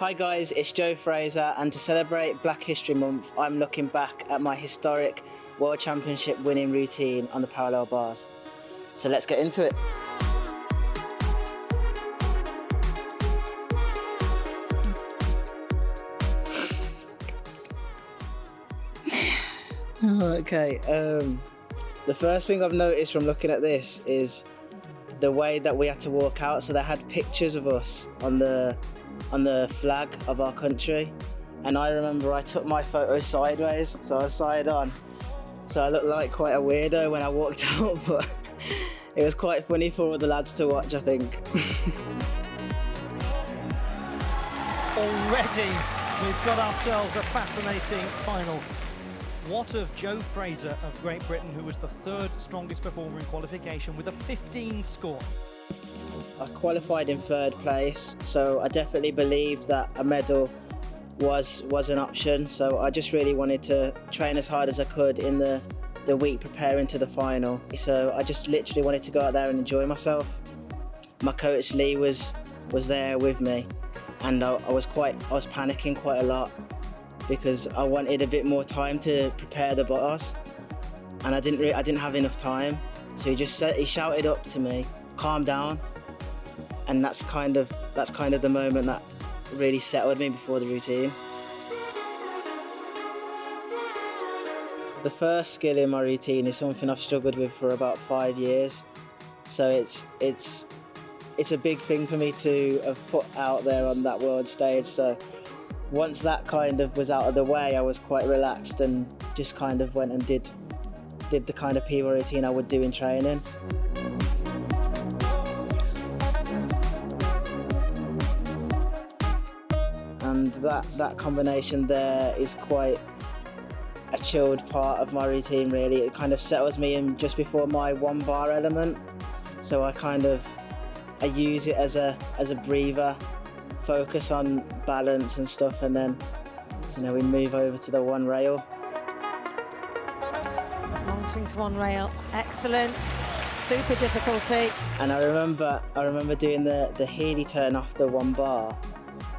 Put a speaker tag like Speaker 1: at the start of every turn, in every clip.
Speaker 1: Hi guys, it's Joe Fraser, and to celebrate Black History Month, I'm looking back at my historic World Championship winning routine on the parallel bars. So let's get into it. Okay, the first thing I've noticed from looking at this is the way that we had to walk out. So they had pictures of us on the flag of our country, and I remember I took my photo sideways, so I was side on, so I looked like quite a weirdo when I walked out, but it was quite funny for all the lads to watch, I think.
Speaker 2: Already we've got ourselves a fascinating final. What of Joe Fraser of Great Britain, who was the third strongest performer in qualification with a 15 score?
Speaker 1: I qualified in third place, so I definitely believed that a medal was an option. So I just really wanted to train as hard as I could in the week preparing to the final. So I just literally wanted to go out there and enjoy myself. My coach Lee was there with me, and I was panicking quite a lot because I wanted a bit more time to prepare the bars, and I didn't have enough time. So he shouted up to me, "Calm down." And that's kind of the moment that really settled me before the routine. The first skill in my routine is something I've struggled with for about 5 years. So it's a big thing for me to have put out there on that world stage. So once that kind of was out of the way, I was quite relaxed and just kind of went and did the kind of P routine I would do in training. And that combination there is quite a chilled part of my routine, really. It kind of settles me in just before my one bar element. So I use it as a breather, focus on balance and stuff, and then we move over to the one rail.
Speaker 3: Long swing to one rail, excellent. Super difficulty.
Speaker 1: And I remember doing the Healy turn off the one bar,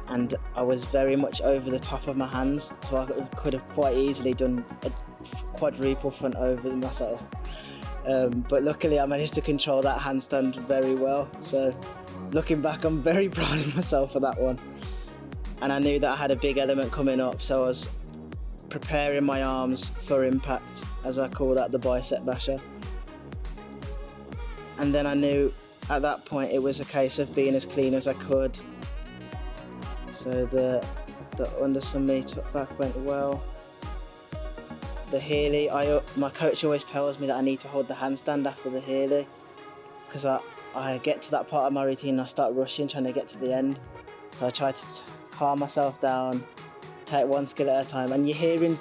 Speaker 1: and I was very much over the top of my hands, so I could have quite easily done a quadruple front over myself. But luckily I managed to control that handstand very well. So looking back, I'm very proud of myself for that one. And I knew that I had a big element coming up, so I was preparing my arms for impact, as I call that, the bicep basher. And then I knew at that point it was a case of being as clean as I could. So the undersum meet up back went well. The Healy, my coach always tells me that I need to hold the handstand after the Healy, because I get to that part of my routine and I start rushing trying to get to the end. So I try to calm myself down, take one skill at a time, and you're hearing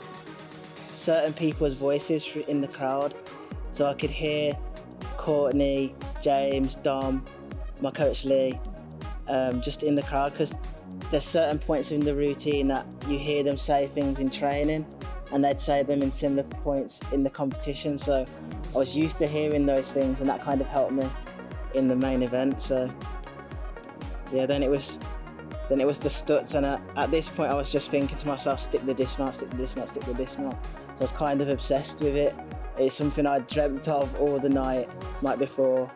Speaker 1: certain people's voices in the crowd. So I could hear Courtney, James, Dom, my coach Lee, just in the crowd, because there's certain points in the routine that you hear them say things in training, and they'd say them in similar points in the competition. So I was used to hearing those things, and that kind of helped me in the main event. So yeah, then it was the studs, and at this point I was just thinking to myself, stick the dismount, stick the dismount, stick the dismount. So I was kind of obsessed with it. It's something I dreamt of all the night before.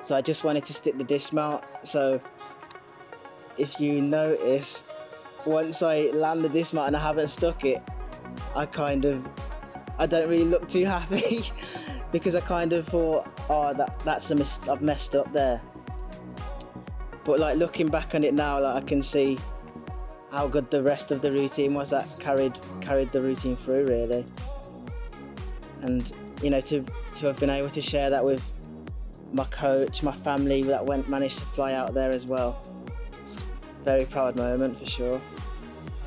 Speaker 1: So I just wanted to stick the dismount. So if you notice, once I land the dismount and I haven't stuck it, I don't really look too happy because I kind of thought, oh, I've messed up there. But looking back on it now, I can see how good the rest of the routine was that carried the routine through, really. And to have been able to share that with my coach, my family that managed to fly out there as well. It's a very proud moment for sure.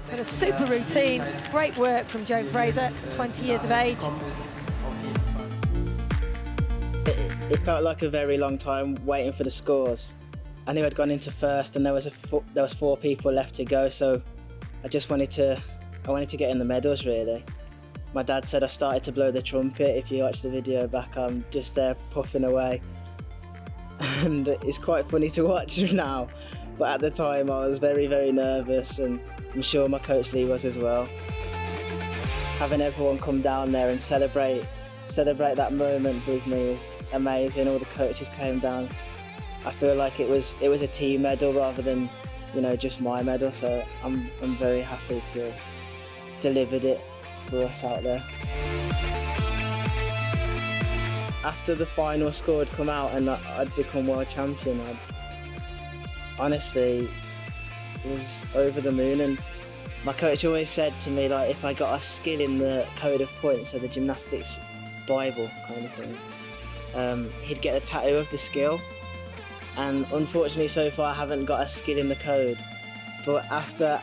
Speaker 3: What a super routine. Great work from Joe Fraser, 20 years of age.
Speaker 1: It felt like a very long time waiting for the scores. I knew I'd gone into first, and there was 4 people left to go, so I wanted to get in the medals, really. My dad said I started to blow the trumpet. If you watch the video back, I'm just there puffing away. And it's quite funny to watch now. But at the time I was very, very nervous, and I'm sure my coach Lee was as well. Having everyone come down there and celebrate that moment with me was amazing. All the coaches came down. I feel like it was a team medal rather than, you know, just my medal. So I'm very happy to have delivered it for us out there. After the final score had come out and I'd become world champion, honestly was over the moon. And my coach always said to me, like, if I got a skill in the code of points, so the gymnastics Bible kind of thing, he'd get a tattoo of the skill. And unfortunately so far I haven't got a skill in the code, but after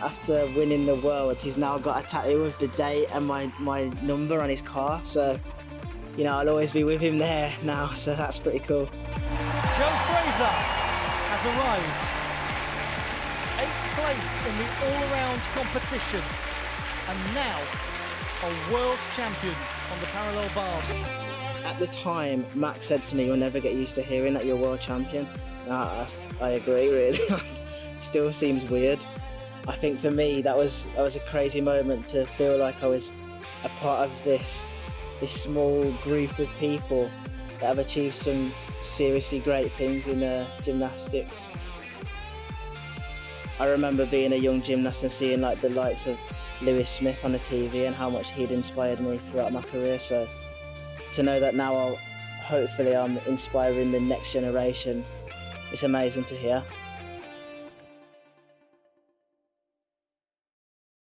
Speaker 1: winning the world, he's now got a tattoo of the date and my number on his car. So, you know, I'll always be with him there now, so that's pretty cool.
Speaker 2: Joe Fraser has arrived 8th place in the all-around competition and now a world champion on the parallel bars.
Speaker 1: At the time, Max said to me, "You'll never get used to hearing that you're world champion." I agree, really. Still seems weird. I think for me that was a crazy moment to feel like I was a part of this small group of people that have achieved some seriously great things in gymnastics. I remember being a young gymnast and seeing like the likes of Lewis Smith on the TV and how much he'd inspired me throughout my career. So to know that now hopefully I'm inspiring the next generation, it's amazing to hear.